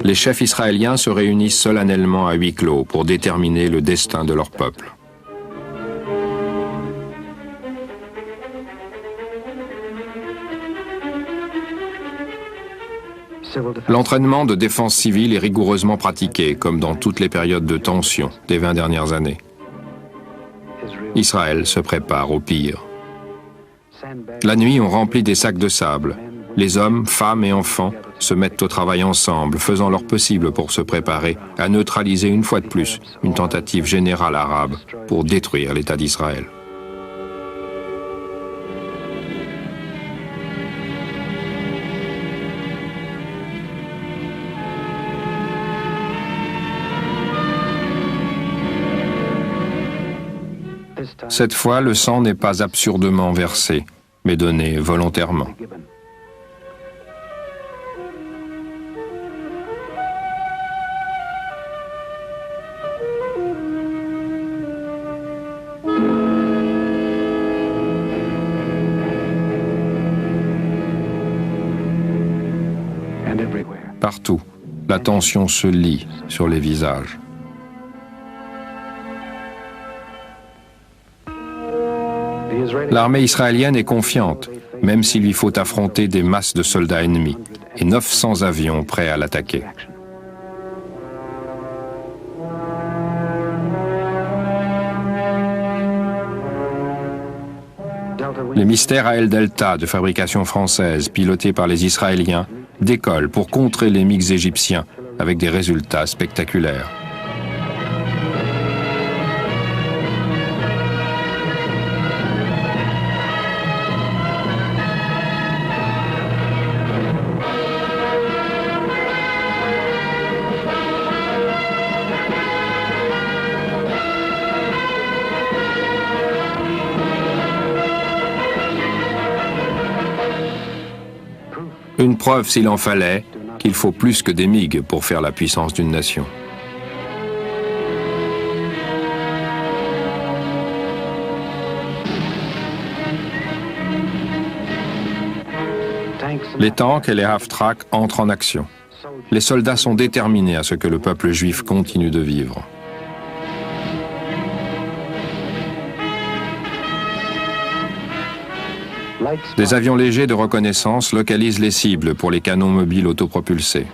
Les chefs israéliens se réunissent solennellement à huis clos pour déterminer le destin de leur peuple. L'entraînement de défense civile est rigoureusement pratiqué, comme dans toutes les périodes de tension des 20 dernières années. Israël se prépare au pire. La nuit, on remplit des sacs de sable. Les hommes, femmes et enfants se mettent au travail ensemble, faisant leur possible pour se préparer à neutraliser une fois de plus une tentative générale arabe pour détruire l'État d'Israël. Cette fois, le sang n'est pas absurdement versé, mais donné volontairement. Partout, la tension se lit sur les visages. L'armée israélienne est confiante, même s'il lui faut affronter des masses de soldats ennemis et 900 avions prêts à l'attaquer. Les mystères à El Delta de fabrication française, pilotés par les Israéliens, décollent pour contrer les MiG égyptiens avec des résultats spectaculaires. Une preuve, s'il en fallait, qu'il faut plus que des MiG pour faire la puissance d'une nation. Les tanks et les half-track entrent en action. Les soldats sont déterminés à ce que le peuple juif continue de vivre. Des avions légers de reconnaissance localisent les cibles pour les canons mobiles autopropulsés.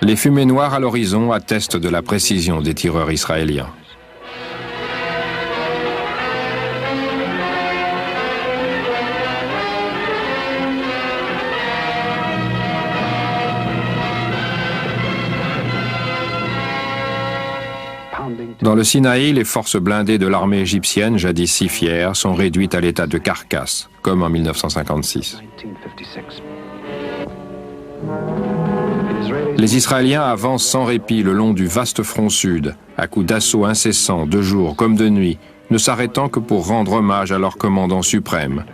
Les fumées noires à l'horizon attestent de la précision des tireurs israéliens. Dans le Sinaï, les forces blindées de l'armée égyptienne, jadis si fières, sont réduites à l'état de carcasse, comme en 1956. Les Israéliens avancent sans répit le long du vaste front sud, à coups d'assauts incessants, de jour comme de nuit, ne s'arrêtant que pour rendre hommage à leur commandant suprême,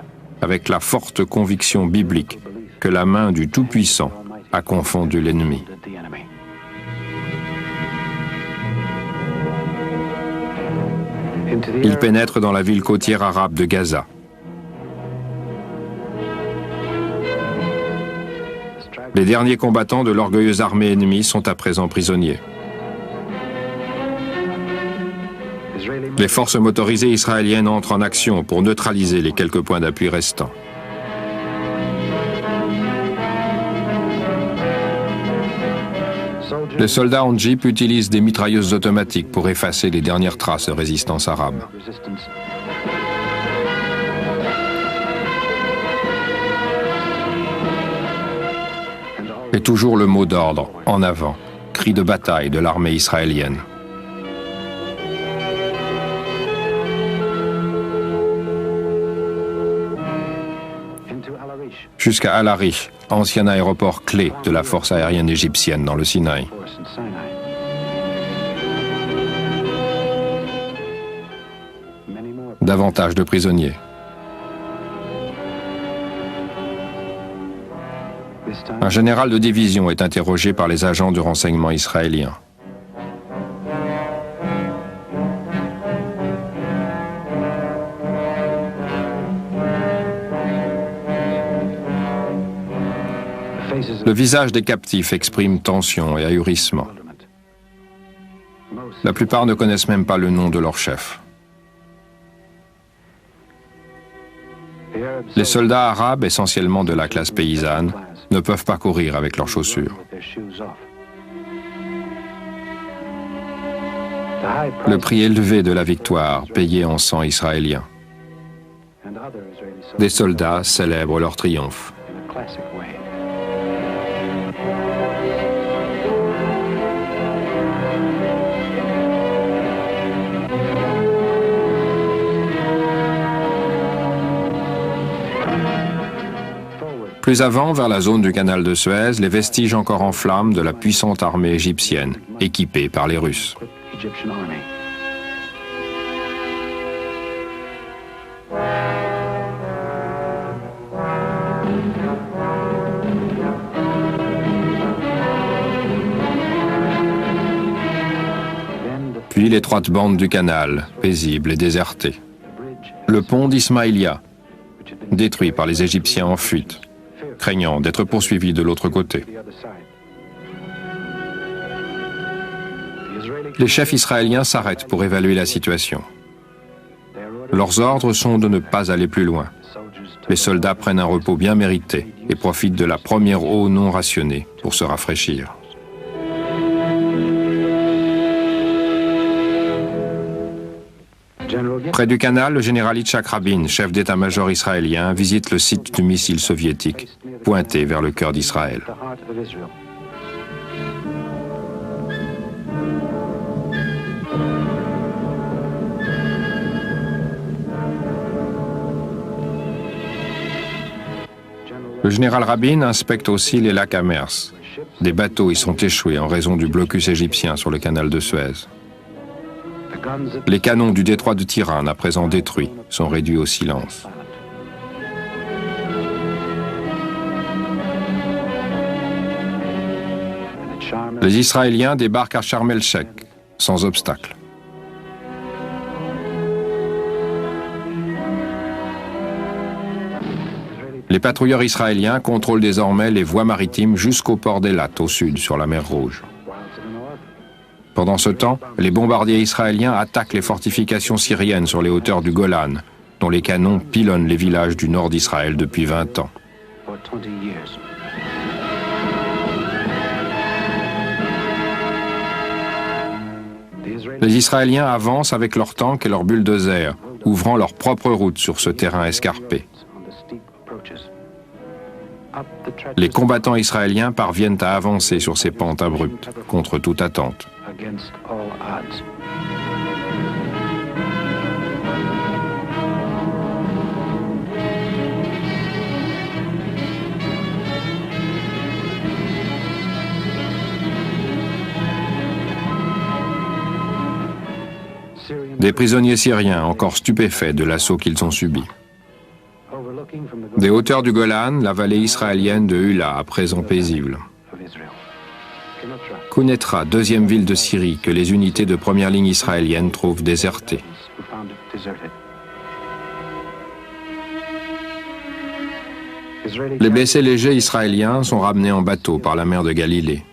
avec la forte conviction biblique que la main du Tout-Puissant a confondu l'ennemi. Ils pénètrent dans la ville côtière arabe de Gaza. Les derniers combattants de l'orgueilleuse armée ennemie sont à présent prisonniers. Les forces motorisées israéliennes entrent en action pour neutraliser les quelques points d'appui restants. Les soldats en jeep utilisent des mitrailleuses automatiques pour effacer les dernières traces de résistance arabe. Et toujours le mot d'ordre, en avant, cri de bataille de l'armée israélienne. Jusqu'à Al-Arish, ancien aéroport clé de la force aérienne égyptienne dans le Sinaï. davantage de prisonniers. Un général de division est interrogé par les agents de renseignement israéliens. Le visage des captifs exprime tension et ahurissement. La plupart ne connaissent même pas le nom de leur chef. Les soldats arabes, essentiellement de la classe paysanne, ne peuvent pas courir avec leurs chaussures. Le prix élevé de la victoire, payé en sang israélien. Des soldats célèbrent leur triomphe. Plus avant, vers la zone du canal de Suez, les vestiges encore en flammes de la puissante armée égyptienne, équipée par les Russes. Puis l'étroite bande du canal, paisible et désertée. Le pont d'Ismaïlia, détruit par les Égyptiens en fuite, craignant d'être poursuivis de l'autre côté. Les chefs israéliens s'arrêtent pour évaluer la situation. Leurs ordres sont de ne pas aller plus loin. Les soldats prennent un repos bien mérité et profitent de la première eau non rationnée pour se rafraîchir. Près du canal, le général Yitzhak Rabin, chef d'état-major israélien, visite le site du missile soviétique, pointé vers le cœur d'Israël. Le général Rabin inspecte aussi les lacs Amers. Des bateaux y sont échoués en raison du blocus égyptien sur le canal de Suez. Les canons du détroit de Tirane, à présent détruits, sont réduits au silence. Les Israéliens débarquent à Sharm el-Sheikh, sans obstacle. Les patrouilleurs israéliens contrôlent désormais les voies maritimes jusqu'au port d'Eilat, au sud, sur la mer Rouge. Pendant ce temps, les bombardiers israéliens attaquent les fortifications syriennes sur les hauteurs du Golan, dont les canons pilonnent les villages du nord d'Israël depuis 20 ans. Les Israéliens avancent avec leurs tanks et leurs bulldozers, ouvrant leur propre route sur ce terrain escarpé. Les combattants israéliens parviennent à avancer sur ces pentes abruptes, contre toute attente. Des prisonniers syriens encore stupéfaits de l'assaut qu'ils ont subi. Des hauteurs du Golan, la vallée israélienne de Hula, à présent paisible. Quneitra, deuxième ville de Syrie, que les unités de première ligne israéliennes trouvent désertée. Les blessés légers israéliens sont ramenés en bateau par la mer de Galilée.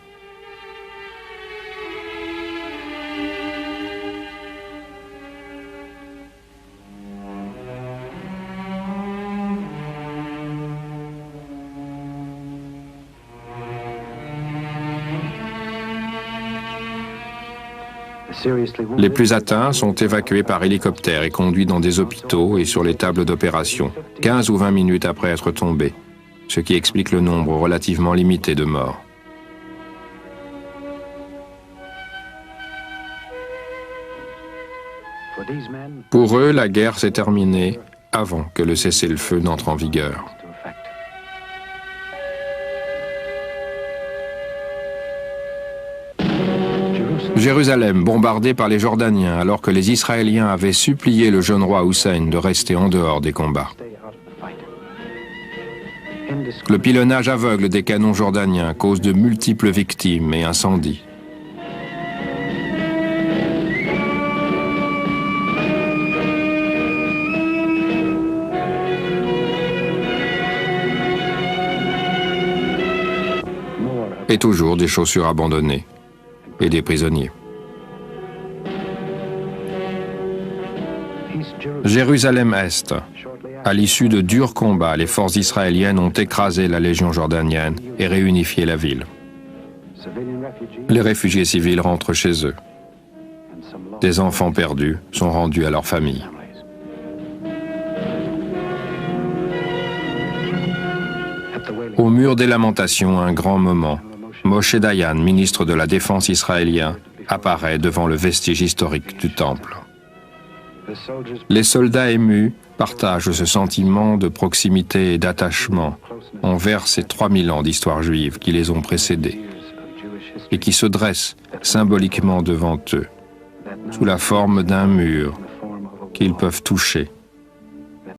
Les plus atteints sont évacués par hélicoptère et conduits dans des hôpitaux et sur les tables d'opération, 15 ou 20 minutes après être tombés, ce qui explique le nombre relativement limité de morts. Pour eux, la guerre s'est terminée avant que le cessez-le-feu n'entre en vigueur. Jérusalem bombardée par les Jordaniens alors que les Israéliens avaient supplié le jeune roi Hussein de rester en dehors des combats. Le pilonnage aveugle des canons jordaniens cause de multiples victimes et incendies. Et toujours des chaussures abandonnées et des prisonniers. Jérusalem-Est. À l'issue de durs combats, les forces israéliennes ont écrasé la légion jordanienne et réunifié la ville. Les réfugiés civils rentrent chez eux. Des enfants perdus sont rendus à leur famille. Au mur des lamentations, un grand moment. Moshe Dayan, ministre de la Défense israélien, apparaît devant le vestige historique du temple. Les soldats émus partagent ce sentiment de proximité et d'attachement envers ces 3000 ans d'histoire juive qui les ont précédés et qui se dressent symboliquement devant eux, sous la forme d'un mur qu'ils peuvent toucher